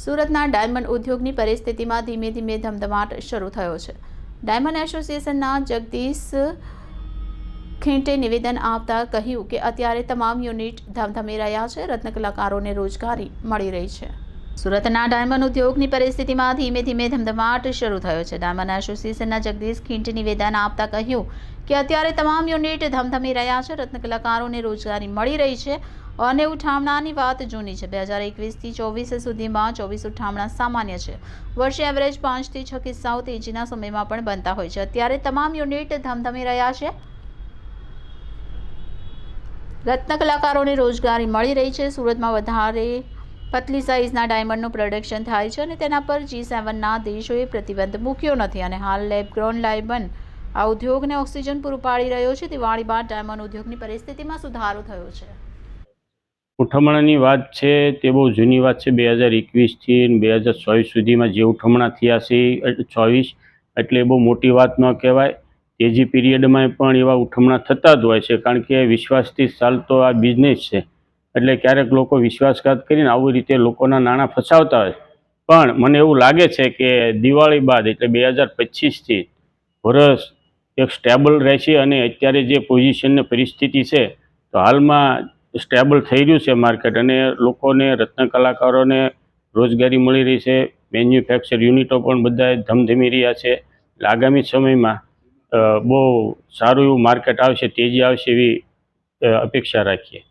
સુરતના ડાયમંડ ઉદ્યોગની પરિસ્થિતિમાં ધીમે ધીમે ધમધમાટ શરૂ થયો છે। ડાયમંડ એસોસિએશનના જગદીશ ખેંટે નિવેદન આપતા કહ્યું કે અત્યારે તમામ યુનિટ ધમધમી રહ્યા છે, રત્નકલાકારોને રોજગારી મળી રહી છે। સુરતના ડાયમંડ ઉદ્યોગની પરિસ્થિતિમાં ધીમે ધીમે ધમધમાટ શરૂ થયો છે। ડાયમંડ એસોસિએશનના જગદીશ ખેંટે નિવેદન આપતા કહ્યું કે અત્યારે તમામ યુનિટ ધમધમી રહ્યા છે, રત્નકલાકારોને રોજગારી મળી રહી છે અને ઉઠામણાની વાત જૂની છે। 2021થી 24 સુધીમાં 24 ઉઠામણા સામાન્ય છે। વર્ષે એવરેજ 5 થી 6 કિસ્સાઓ તેજીના સમયમાં પણ બનતા હોય છે। અત્યારે તમામ યુનિટ ધમધમી રહ્યા છે, રત્નકલાકારોને રોજગારી મળી રહી છે। સુરતમાં વધારે પતલી સાઇઝના ડાયમંડનું પ્રોડક્શન થાય છે અને તેના પર G7ના દેશોએ પ્રતિબંધ મૂક્યો નથી અને હાલ લેબ ગ્રોન ડાયમંડ આ ઉદ્યોગને ઓક્સિજન પૂરું પાડી રહ્યો છે। દિવાળી બાદ ડાયમંડ ઉદ્યોગની પરિસ્થિતિમાં સુધારો થયો છે। ઉઠમણાની વાત છે તે બહુ જૂની વાત છે। 2021થી 2024 સુધીમાં જે ઉઠમણા થયા છે 24 એટલે બહુ મોટી વાત ન કહેવાય। તેજી પીરિયડમાં પણ એવા ઉઠમણા થતા જ હોય છે, કારણ કે વિશ્વાસથી ચાલતો આ બિઝનેસ છે, એટલે ક્યારેક લોકો વિશ્વાસઘાત કરીને આવી રીતે લોકોના નાણાં ફસાવતા હોય। પણ મને એવું લાગે છે કે દિવાળી બાદ એટલે 2025થી વર્ષ એક સ્ટેબલ રહેશે અને અત્યારે જે પોઝિશન ને પરિસ્થિતિ છે તો હાલમાં સ્ટેબલ થઈ રહ્યું છે માર્કેટ અને લોકોને રત્ન કલાકારોને રોજગારી મળી રહી છે। મેન્યુફેક્ચર યુનિટો પણ બધા ધમધમી રહ્યા છે। આગામી સમયમાં બહુ સારું એવું માર્કેટ આવશે, તેજી આવશે એવી અપેક્ષા રાખીએ।